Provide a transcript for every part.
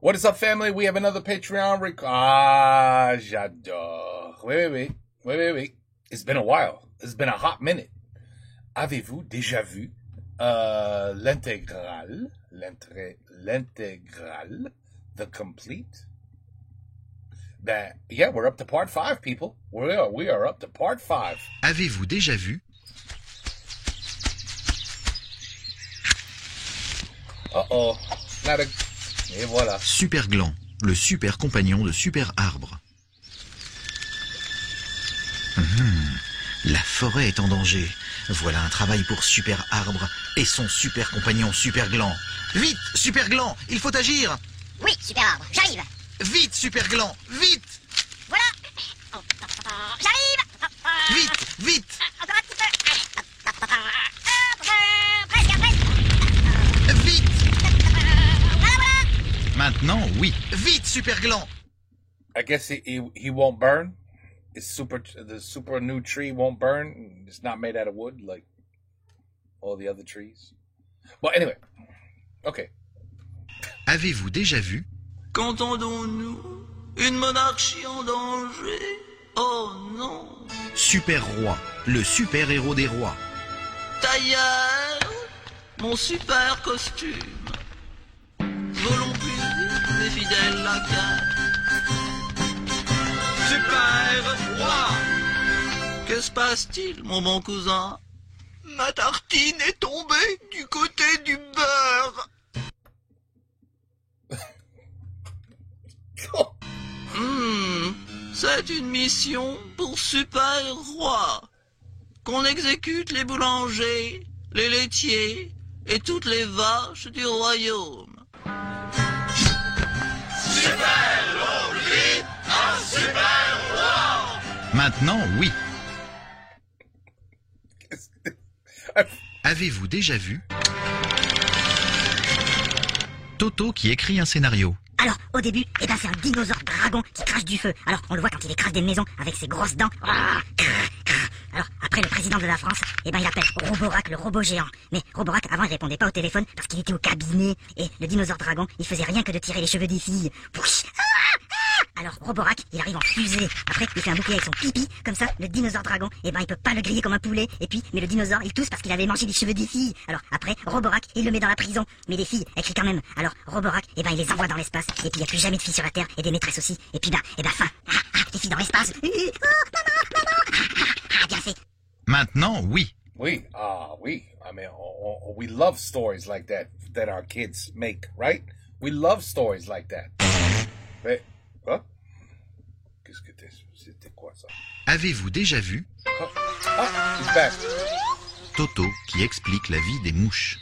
What is up, family? We have another Patreon j'adore. Wait. It's been a while. It's been a hot minute. Avez-vous déjà vu l'intégrale, the complete? Ben, yeah, we're up to part 5, people. We are up to part 5. Avez-vous déjà vu? Uh-oh. Not a... Et voilà. Super Gland, le super compagnon de Super Arbre. La forêt est en danger. Voilà un travail pour Super Arbre et son super compagnon Super Gland. Vite, Super Gland, il faut agir. Oui, Super Arbre, j'arrive. Vite, Super Gland, vite. Voilà. J'arrive. Vite. Encore un petit peu. Presque. Vite. Voilà. Maintenant, oui. Vite, Super Gland. I guess he won't burn. The super new tree won't burn. It's not made out of wood like all the other trees. But anyway, okay. Avez-vous déjà vu? Qu'entendons-nous? Une monarchie en danger? Oh non! Super Roi, le super héros des rois. Tailleur! Mon super costume! Volons plus vite, mes fidèles laquais! Super Roi! Que se passe-t-il, mon bon cousin? Ma tartine est tombée du côté du beurre! C'est une mission pour Super Roi. Qu'on exécute les boulangers, les laitiers et toutes les vaches du royaume. Super Laundry, un Super Roi! Maintenant, oui. Avez-vous déjà vu? Toto qui écrit un scénario. Alors, au début, c'est un dinosaure dragon qui crache du feu. Alors, on le voit quand il écrase des maisons avec ses grosses dents. Alors, après, le président de la France, il appelle Roborac, le robot géant. Mais Roborac, avant, il répondait pas au téléphone parce qu'il était au cabinet. Et le dinosaure dragon, il faisait rien que de tirer les cheveux des filles. Alors, Roborac, il arrive en fusée. Après, il fait un bouclier avec son pipi. Comme ça, le dinosaure dragon, il peut pas le griller comme un poulet. Et puis, mais le dinosaure, il tousse parce qu'il avait mangé les cheveux des filles. Alors, après, Roborac, il le met dans la prison. Mais les filles, elles crient quand même. Alors, Roborac, il les envoie dans l'espace. Et puis, il n'y a plus jamais de filles sur la Terre et des maîtresses aussi. Et puis, fin. Les filles dans l'espace. Bien fait. Maintenant, oui. I mean, we love stories like that our kids make, right? We love stories like that. But, quoi? Qu'est-ce que c'était quoi ça? Avez-vous déjà vu? He's back. Toto qui explique la vie des mouches.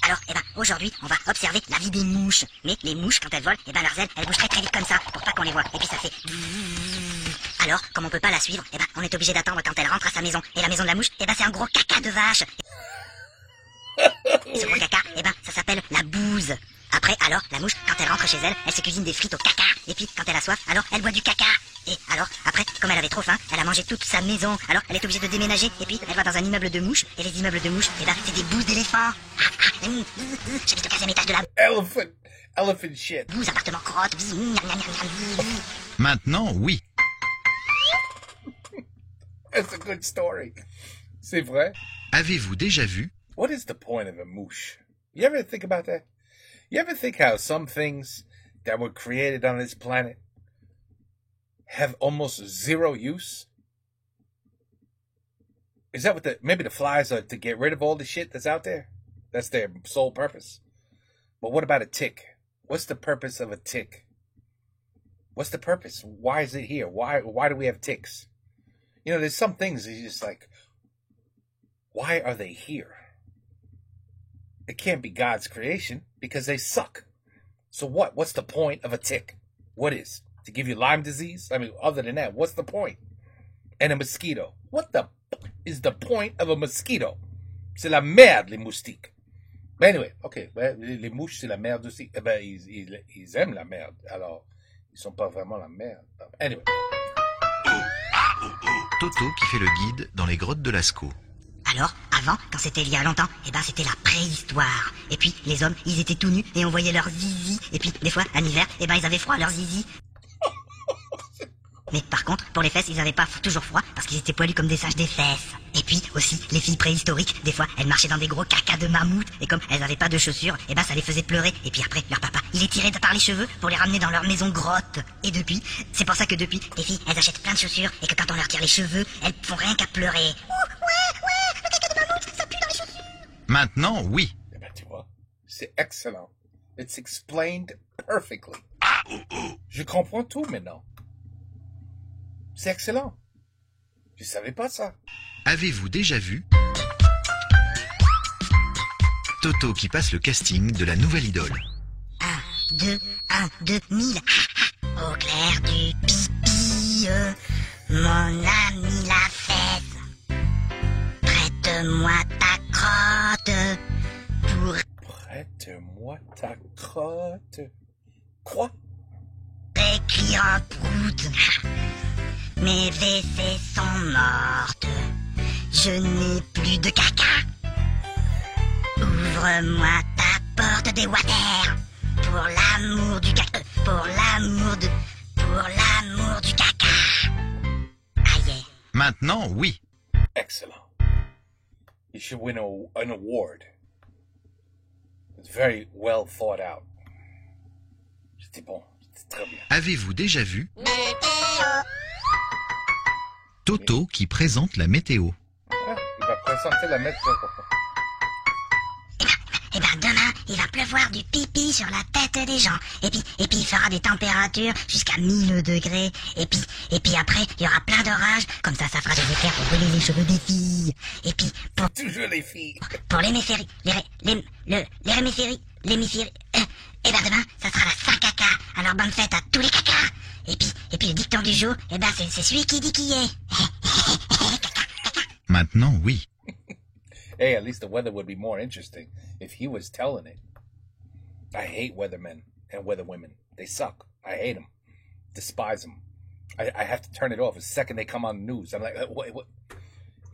Alors, aujourd'hui, on va observer la vie des mouches. Mais les mouches, quand elles volent, leurs ailes, elles bougent très vite comme ça, pour pas qu'on les voit. Et puis ça fait... Alors, comme on peut pas la suivre, on est obligé d'attendre quand elle rentre à sa maison. Et la maison de la mouche, c'est un gros caca de vache. Et ce gros caca, ça s'appelle la bouse. Après, alors, la mouche, quand elle rentre chez elle, elle se cuisine des frites au caca. Et puis, quand elle a soif, alors, elle boit du caca. Et alors, après, comme elle avait trop faim, elle a mangé toute sa maison. Alors, elle est obligée de déménager. Et puis, elle va dans un immeuble de mouches. Et les immeubles de mouches, c'est des bouses d'éléphants. J'habite au 15e étage de la... Elephant shit. Bouse, appartement crotte. Maintenant, oui. That's a good story. C'est vrai. Avez-vous déjà vu? What is the point of a moosh? You ever think about that? You ever think how some things that were created on this planet have almost zero use? Is that what maybe the flies are to get rid of all the shit that's out there? That's their sole purpose. But what about a tick? What's the purpose of a tick? What's the purpose? Why is it here? Why do we have ticks? You know, there's some things that you're just like, why are they here? It can't be God's creation because they suck. So what? What's the point of a tick? What is? To give you Lyme disease? I mean, other than that, what's the point? And a mosquito. What the is the point of a mosquito? C'est la merde, les moustiques. But anyway, okay, les mouches, c'est la merde aussi. Eh ben, ils aiment la merde. Alors, ils sont pas vraiment la merde. Anyway. Toto qui fait le guide dans les grottes de Lascaux. Alors, avant, quand c'était il y a longtemps, eh ben c'était la préhistoire. Et puis, les hommes, ils étaient tout nus et on voyait leurs zizi. Et puis, des fois, en hiver, eh ben ils avaient froid, leurs zizi. Mais par contre, pour les fesses, ils avaient pas toujours froid parce qu'ils étaient poilus comme des singes des fesses. Et puis aussi, les filles préhistoriques, des fois, elles marchaient dans des gros cacas de mammouth et comme elles avaient pas de chaussures, eh ben ça les faisait pleurer. Et puis après, leur papa, il les tirait par les cheveux pour les ramener dans leur maison grotte. Et depuis, c'est pour ça que depuis, les filles, elles achètent plein de chaussures et que quand on leur tire les cheveux, elles font rien qu'à pleurer. Ouais, le caca de mammouth, ça pue dans les chaussures. Maintenant, oui. Eh ben, tu vois, c'est excellent. It's explained perfectly. Je comprends tout maintenant. C'est excellent. Je savais pas ça. Avez-vous déjà vu Toto qui passe le casting de la nouvelle idole? 1, 2, 1000. Au clair du pipi, mon ami la fesse. Prête-moi ta crotte pour Prête-moi ta crotte. Quoi? écrire un prout. Mes WC sont mortes. Je n'ai plus de caca. Ouvre-moi ta porte des water. Pour l'amour du caca. Pour l'amour du caca. Aïe. Maintenant, oui. Excellent. You should win an award. It's very well thought out. C'était bon. C'était très bien. Avez-vous déjà vu Toto qui présente la météo? Ah, il va présenter la météo. Eh ben demain, il va pleuvoir du pipi sur la tête des gens. Et puis il fera des températures jusqu'à 1000 degrés. Et puis après, il y aura plein d'orages. Comme ça fera des éclairs pour brûler les cheveux des filles. Et puis Toujours les filles. pour l'hémisphère, l'hémisphère, eh ben demain, ça sera la Saint-Caca. Alors bonne fête à tous les cacas. Et puis le dicton du jour, eh ben c'est celui qui dit qui est. Maintenant, oui. Hey, at least the weather would be more interesting if he was telling it. I hate weathermen and weatherwomen. They suck. I hate them. Despise them. I have to turn it off the second they come on the news. I'm like, what?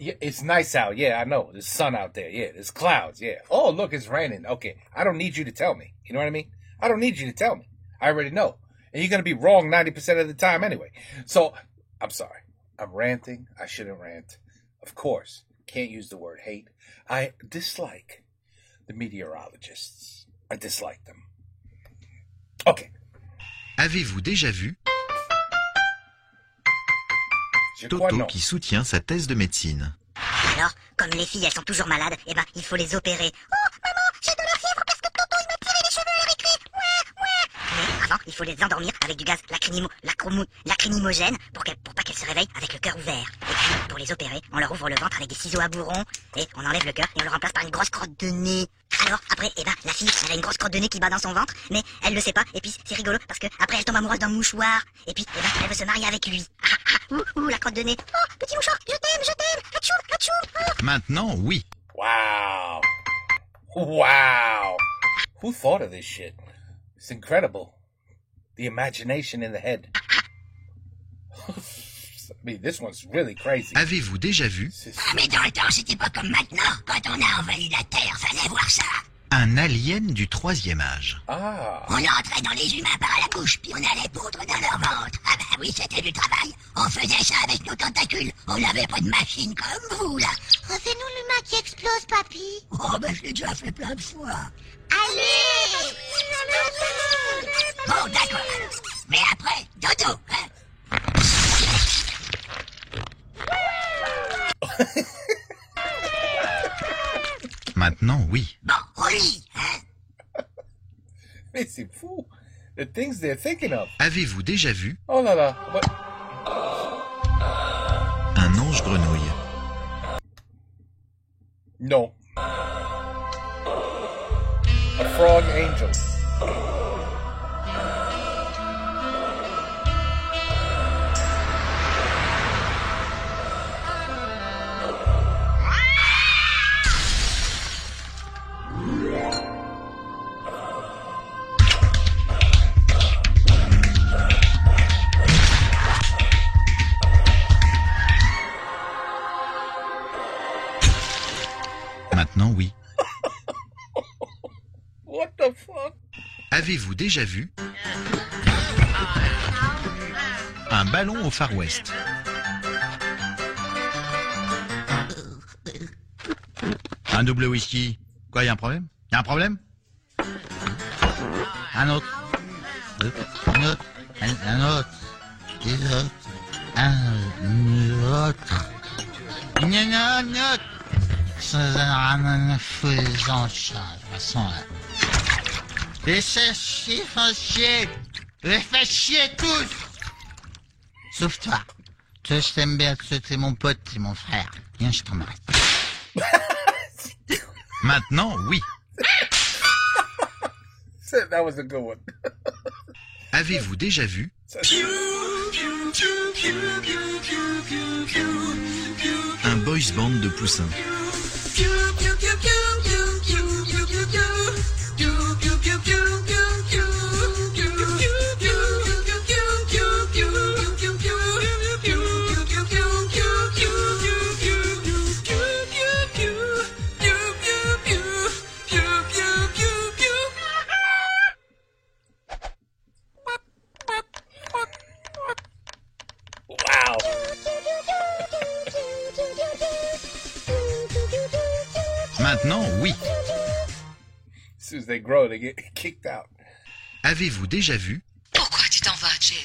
Yeah, it's nice out. Yeah, I know. There's sun out there. Yeah, there's clouds. Yeah. Oh, look, it's raining. Okay. I don't need you to tell me. You know what I mean? I don't need you to tell me. I already know. And you're going to be wrong 90% of the time anyway. So, I'm sorry. I'm ranting. I shouldn't rant. Of course. Can't use the word hate. I dislike the meteorologists. I dislike them. Okay. Avez-vous déjà vu Je crois Toto non. qui soutient sa thèse de médecine? Alors, comme les filles, elles sont toujours malades, eh ben, il faut les opérer. Oh, maman, j'ai de la fièvre parce que Toto, il m'a tiré les cheveux à la récré. Ouais. Mais avant, il faut les endormir avec du gaz lacrymogène pour pas qu'elles se réveillent avec le cœur ouvert. Et puis, pour les opérer, on leur ouvre le ventre avec des ciseaux à bourron et on enlève le cœur et on le remplace par une grosse crotte de nez. Alors, après, eh ben, la fille, elle a une grosse crotte de nez qui bat dans son ventre, mais elle le sait pas, et puis c'est rigolo parce que après elle tombe amoureuse d'un mouchoir, et puis, eh ben, elle veut se marier avec lui. La crotte de nez. Oh, petit mouchoir, je t'aime, hatchou, hatchou. Oh. Maintenant, oui. Wow. Wow. Who thought of this shit? It's incredible. The imagination in the head. I mean, this one's really crazy. Avez-vous déjà vu Ah, mais dans le temps, c'était pas comme maintenant. Quand on a envahi la Terre, fallait voir ça. un alien du 3e âge? Ah. On entrait dans les humains par la bouche, puis on allait pondre dans leur ventre. Ah bah oui, c'était du travail. On faisait ça avec nos tentacules. On n'avait pas de machine comme vous, là. Oh, c'est nous l'humain qui explose, papy. Oh, bah je l'ai déjà fait plein de fois. Allez! Bon, d'accord. Mais après, dodo, hein? Maintenant, oui. Bon, au lit, hein? Mais c'est fou. The things they're thinking of. Avez-vous déjà vu Oh là là. What? un ange grenouille? No. A frog angel. Avez-vous déjà vu un ballon au Far West? Un double whisky. Quoi, y a un problème? Y a un problème? Un autre. Un autre. Un autre. Un autre. Un autre. Ça ne me faisant ça, de toute façon. Les fais chier. Les fais chier tous. Sauf toi. Toi, je t'aime bien, toi, t'es mon pote, t'es mon frère. Viens, je t'embrasse. Maintenant, oui. That was a good one. Avez-vous déjà vu un boys band de poussins? Wow. Maintenant, oui. As soon as they grow, they get kicked out. Avez-vous déjà vu Pourquoi tu t'en vas, James?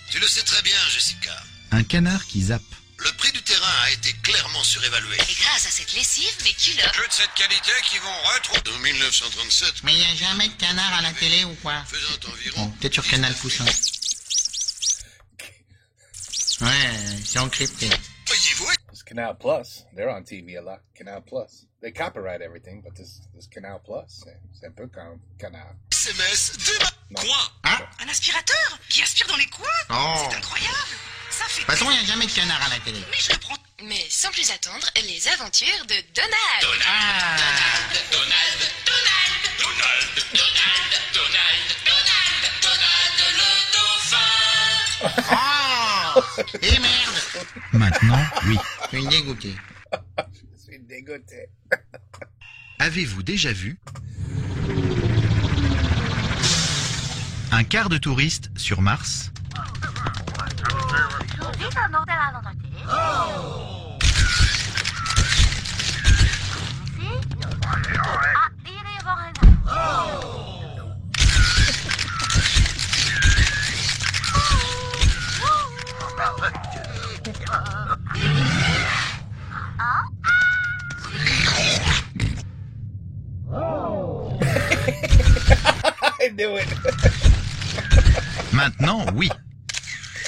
Tu le sais très bien, Jessica. un canard qui zappe? Le prix du terrain a été clairement surévalué. Et grâce à cette lessive, mes culottes... Jeux de cette qualité qui vont retrouver... En 1937, Mais il n'y a jamais de canard à la télé ou quoi? faisant environ... Bon, peut-être sur Canal Poussin. Ouais, c'est encrypté. Voyez-vous, It's Canal Plus. They're on TV a lot. Canal Plus. They copyright everything, but this Canal Plus, c'est un peu comme Canal. SMS du... Non. Quoi? Un aspirateur qui aspire dans les coins? Oh. C'est incroyable. Ça fait... De toute façon, il n'y a jamais de canard à la télé. Mais je le prends. Mais sans plus attendre, les aventures de Donald. Ah. Oh. Et merde. Maintenant, oui. Je suis dégoûté. Je suis dégoûté. Avez-vous déjà vu un quart de touriste sur Mars? I knew it. Maintenant, oui.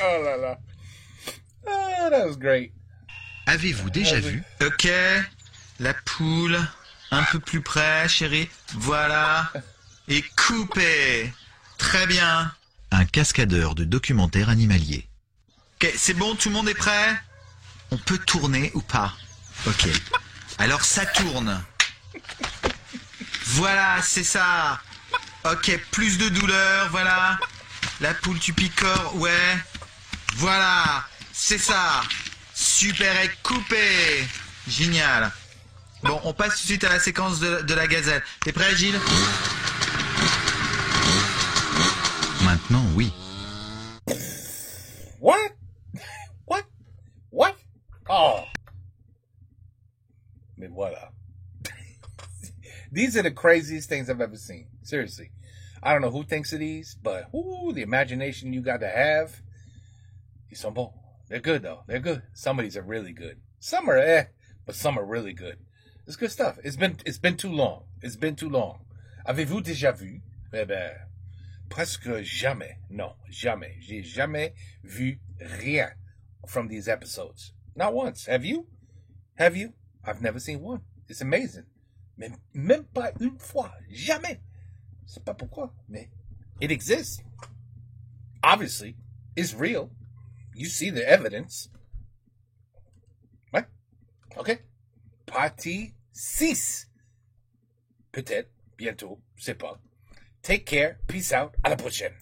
Oh là là. Oh, that was great. Avez-vous déjà vu Ok, la poule, un peu plus près, chérie. Voilà. Et coupé. Très bien. un cascadeur de documentaires animaliers? Ok, c'est bon, tout le monde est prêt? On peut tourner ou pas? Ok. Alors ça tourne. Voilà, c'est ça. Ok, plus de douleur, voilà. La poule, tu picores, ouais. Voilà, c'est ça. Super, et coupé. Génial. Bon, on passe tout de suite à la séquence de la gazelle. T'es prêt, Gilles? Maintenant, oui. What? What? What? Oh. Mais voilà. These are the craziest things I've ever seen. Seriously. I don't know who thinks of these, but the imagination you got to have. Ils sont bons. They're good, though. They're good. Some of these are really good. Some are but some are really good. It's good stuff. It's been too long. It's been too long. Avez-vous déjà vu? Eh ben, presque jamais. Non, jamais. J'ai jamais vu rien from these episodes. Not once. Have you? Have you? I've never seen one. It's amazing. Même pas une fois. Jamais. Je sais pas pourquoi, mais it exists. Obviously, it's real. You see the evidence. Ouais. OK. Partie 6. Peut-être, bientôt, je sais pas. Take care. Peace out. À la prochaine.